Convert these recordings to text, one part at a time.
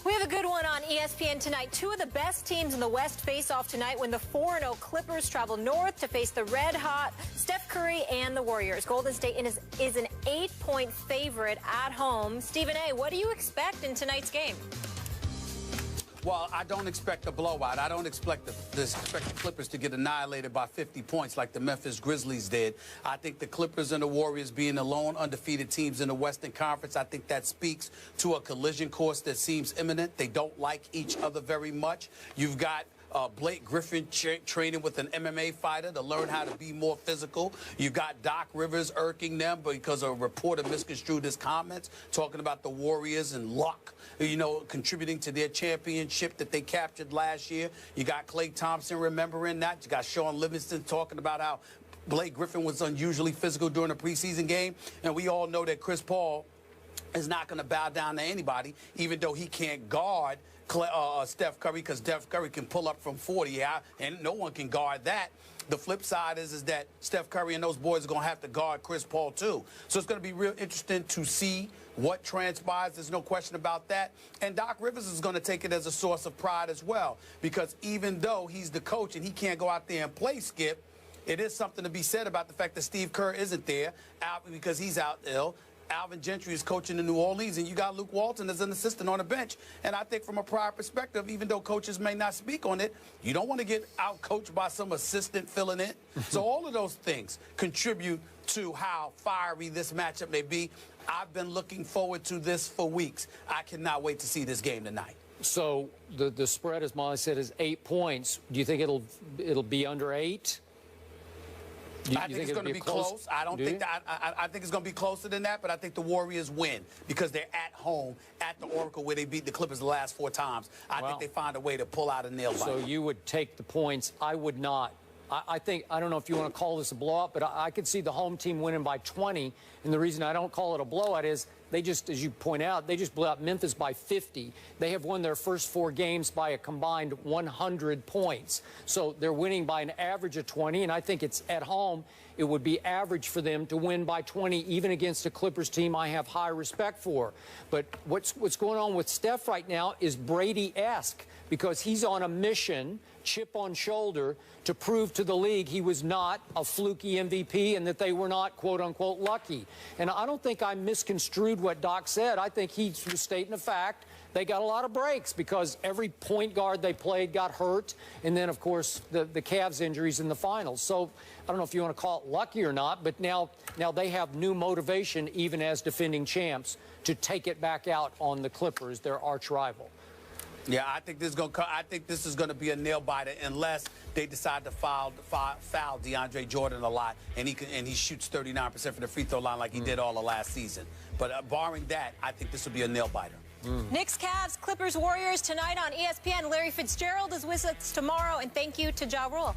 We have a good one on ESPN tonight. Two of the best teams in the West face off tonight when the 4-0 Clippers travel north to face the red-hot Steph Curry and the Warriors. Golden State is an 8-point favorite at home. Stephen A., what do you expect in tonight's game? Well, I don't expect a blowout. I don't expect the Clippers to get annihilated by 50 points like the Memphis Grizzlies did. I think the Clippers and the Warriors being the lone undefeated teams in the Western Conference, I think that speaks to a collision course that seems imminent. They don't like each other very much. You've got Blake Griffin training with an MMA fighter to learn how to be more physical. You got Doc Rivers irking them because a reporter misconstrued his comments, talking about the Warriors and luck, you know, contributing to their championship that they captured last year. You got Klay Thompson remembering that. You got Sean Livingston talking about how Blake Griffin was unusually physical during a preseason game. And we all know that Chris Paul is not going to bow down to anybody, even though he can't guard Steph Curry, because Steph Curry can pull up from 40, and no one can guard that. The flip side is that Steph Curry and those boys are going to have to guard Chris Paul, too. So it's going to be real interesting to see what transpires. There's no question about that. And Doc Rivers is going to take it as a source of pride as well, because even though he's the coach and he can't go out there and play Skip, it is something to be said about the fact that Steve Kerr isn't there because he's out ill. Alvin Gentry is coaching in New Orleans, and you got Luke Walton as an assistant on the bench. And I think from a prior perspective, even though coaches may not speak on it, you don't want to get out-coached by some assistant filling in. So all of those things contribute to how fiery this matchup may be. I've been looking forward to this for weeks. I cannot wait to see this game tonight. So the spread, as Molly said, is 8 points. Do you think it'll be under 8? I think it's going to be close. I don't think that. I think it's going to be closer than that, but I think the Warriors win because they're at home at the Oracle where they beat the Clippers the last 4 times. I think they find a way to pull out a nail biter. So you would take the points. I would not. I don't know if you want to call this a blowout, but I could see the home team winning by 20. And the reason I don't call it a blowout is they just, as you point out, they just blew out Memphis by 50. They have won their first 4 games by a combined 100 points. So they're winning by an average of 20, and I think it's at home. It would be average for them to win by 20, even against a Clippers team I have high respect for. But what's going on with Steph right now is Brady-esque, because he's on a mission, chip on shoulder, to prove to the league he was not a fluky MVP and that they were not, quote-unquote, lucky. And I don't think I misconstrued what Doc said. I think he was stating a fact. They got a lot of breaks because every point guard they played got hurt. And then, of course, the Cavs injuries in the finals. So I don't know if you want to call it lucky or not, but now they have new motivation, even as defending champs, to take it back out on the Clippers, their arch rival. Yeah, I think this is going to be a nail biter unless they decide to foul DeAndre Jordan a lot and he shoots 39% from the free throw line like he did all of last season. But barring that, I think this will be a nail biter. Knicks, Cavs, Clippers, Warriors tonight on ESPN. Larry Fitzgerald is with us tomorrow, and thank you to Ja Rule.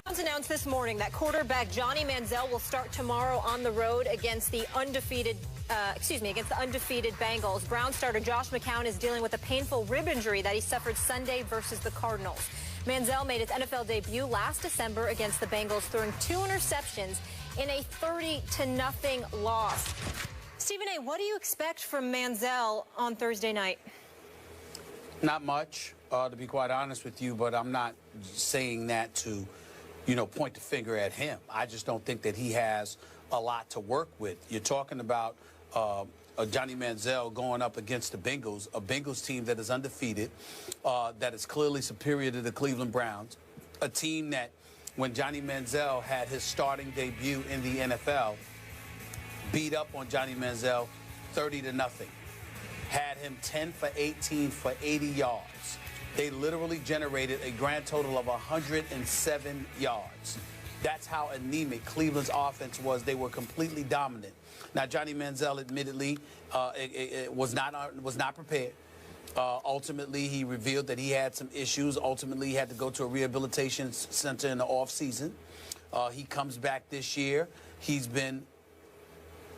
Browns announced this morning that quarterback Johnny Manziel will start tomorrow on the road against the undefeated Bengals. Browns starter Josh McCown is dealing with a painful rib injury that he suffered Sunday versus the Cardinals. Manziel made his NFL debut last December against the Bengals, throwing 2 interceptions in a 30-0 loss. Stephen A., what do you expect from Manziel on Thursday night? Not much, to be quite honest with you, but I'm not saying that to, point the finger at him. I just don't think that he has a lot to work with. You're talking about Johnny Manziel going up against the Bengals, a Bengals team that is undefeated, that is clearly superior to the Cleveland Browns, a team that when Johnny Manziel had his starting debut in the NFL, beat up on Johnny Manziel 30-0, had him 10 for 18 for 80 yards. They literally generated a grand total of 107 yards. That's how anemic Cleveland's offense was. They were completely dominant. Now, Johnny Manziel admittedly was not prepared. Ultimately, he revealed that he had some issues. Ultimately, he had to go to a rehabilitation center in the offseason. He comes back this year. He's been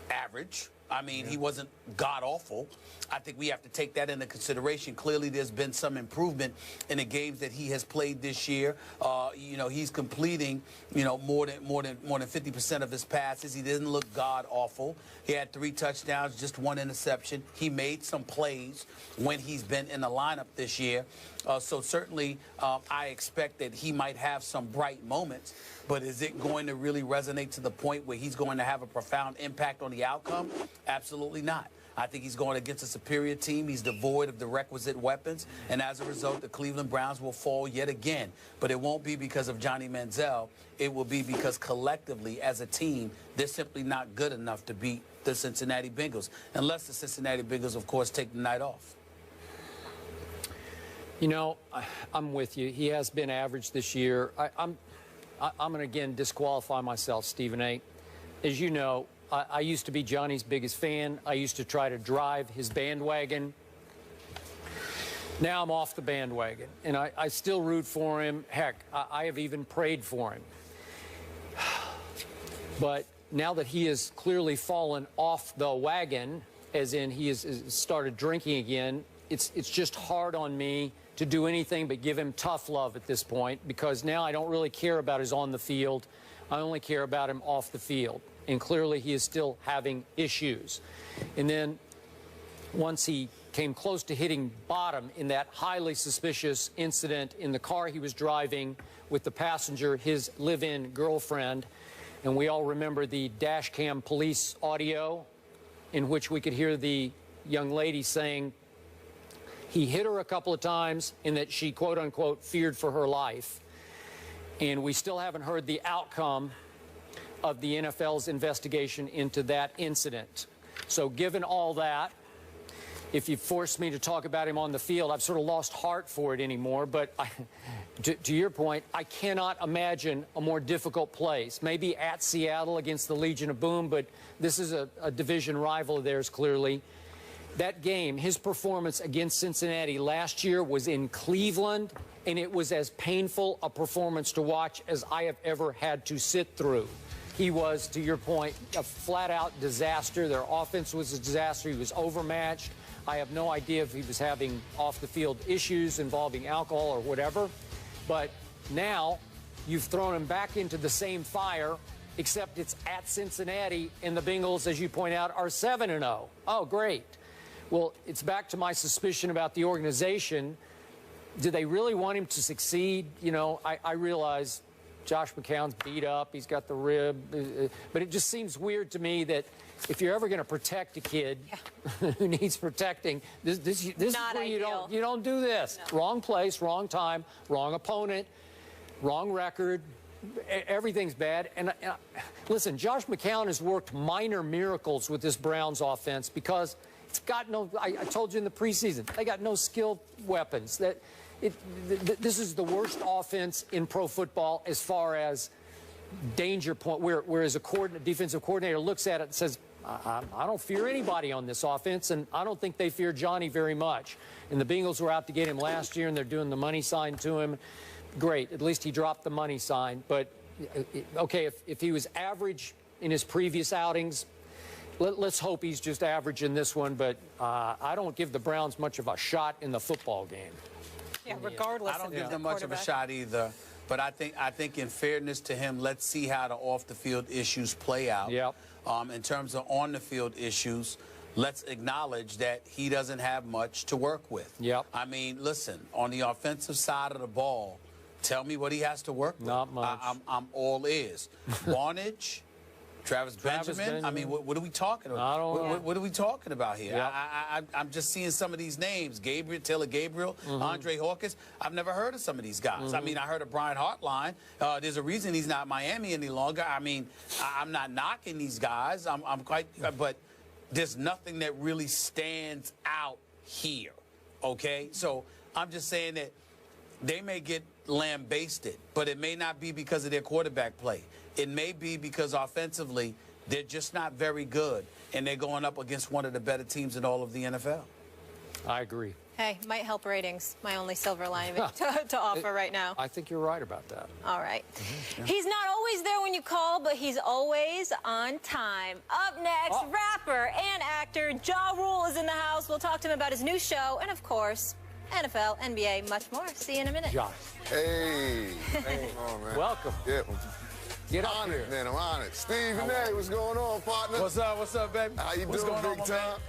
average. I mean, he wasn't god-awful. I think we have to take that into consideration. Clearly, there's been some improvement in the games that he has played this year. You know, he's completing, you know, more than 50% of his passes. He didn't look god-awful. He had 3 touchdowns, just 1 interception. He made some plays when he's been in the lineup this year. So certainly, I expect that he might have some bright moments. But is it going to really resonate to the point where he's going to have a profound impact on the outcome? Absolutely not. I think he's going against a superior team. He's devoid of the requisite weapons. And as a result, the Cleveland Browns will fall yet again. But it won't be because of Johnny Manziel. It will be because collectively, as a team, they're simply not good enough to beat the Cincinnati Bengals. Unless the Cincinnati Bengals, of course, take the night off. You know, I'm with you. He has been average this year. I'm going to, again, disqualify myself, Stephen A. As you know, I used to be Johnny's biggest fan. I used to try to drive his bandwagon. Now I'm off the bandwagon, and I still root for him. Heck, I have even prayed for him. But now that he has clearly fallen off the wagon, as in he has started drinking again, it's just hard on me to do anything but give him tough love at this point, because now I don't really care about his on the field. I only care about him off the field. And clearly he is still having issues. And then once he came close to hitting bottom in that highly suspicious incident in the car he was driving with the passenger, his live-in girlfriend, and we all remember the dash cam police audio in which we could hear the young lady saying he hit her a couple of times and that she, quote unquote, feared for her life. And we still haven't heard the outcome of the NFL's investigation into that incident. So given all that, if you force me to talk about him on the field, I've sort of lost heart for it anymore. But to your point, I cannot imagine a more difficult place. Maybe at Seattle against the Legion of Boom, but this is a division rival of theirs, clearly. That game, his performance against Cincinnati last year was in Cleveland, and it was as painful a performance to watch as I have ever had to sit through. He was, to your point, a flat-out disaster. Their offense was a disaster. He was overmatched. I have no idea if he was having off-the-field issues involving alcohol or whatever. But now you've thrown him back into the same fire, except it's at Cincinnati, and the Bengals, as you point out, are 7-0. Oh, great. Well, it's back to my suspicion about the organization. Do they really want him to succeed? You know, I realize Josh McCown's beat up. He's got the rib. But it just seems weird to me that if you're ever going to protect a kid who needs protecting, this is where you don't do this. No. Wrong place, wrong time, wrong opponent, wrong record. Everything's bad. And listen, Josh McCown has worked minor miracles with this Browns offense because it's got no, I told you in the preseason, they got no skilled weapons. This is the worst offense in pro football as far as danger point, whereas a defensive coordinator looks at it and says, I don't fear anybody on this offense, and I don't think they fear Johnny very much. And the Bengals were out to get him last year, and they're doing the money sign to him. Great. At least he dropped the money sign. But, okay, if he was average in his previous outings, let's hope he's just average in this one. But I don't give the Browns much of a shot in the football game. Yeah, regardless. I don't give them much of a shot either. But I think in fairness to him, let's see how the off-the-field issues play out. Yep. In terms of on-the-field issues, let's acknowledge that he doesn't have much to work with. Yep. I mean, listen, on the offensive side of the ball, tell me what he has to work with. Not much. I'm all ears. Barnage, Travis Benjamin. I mean, what are we talking about? I don't know. What are we talking about here? Yep. I'm just seeing some of these names. Taylor Gabriel, Andre Hawkins. I've never heard of some of these guys. I mean, I heard of Brian Hartline. There's a reason he's not Miami any longer. I mean, I'm not knocking these guys. I'm quite, but there's nothing that really stands out here, okay? So I'm just saying that they may get lambasted, but it may not be because of their quarterback play. It may be because offensively they're just not very good, and they're going up against one of the better teams in all of the NFL. I agree. Hey, might help ratings. My only silver lining to offer right now. I think you're right about that. All right. He's not always there when you call, but he's always on time. Up next, rapper and actor Ja Rule is in the house. We'll talk to him about his new show and, of course, NFL, NBA, much more. See you in a minute. Josh. Hey. Hey. On, man. Welcome. Yeah. Get up honored, here. man. I'm honored. Stephen A., what's going on, partner? What's up, baby? How you What's doing, going on, big my man? time?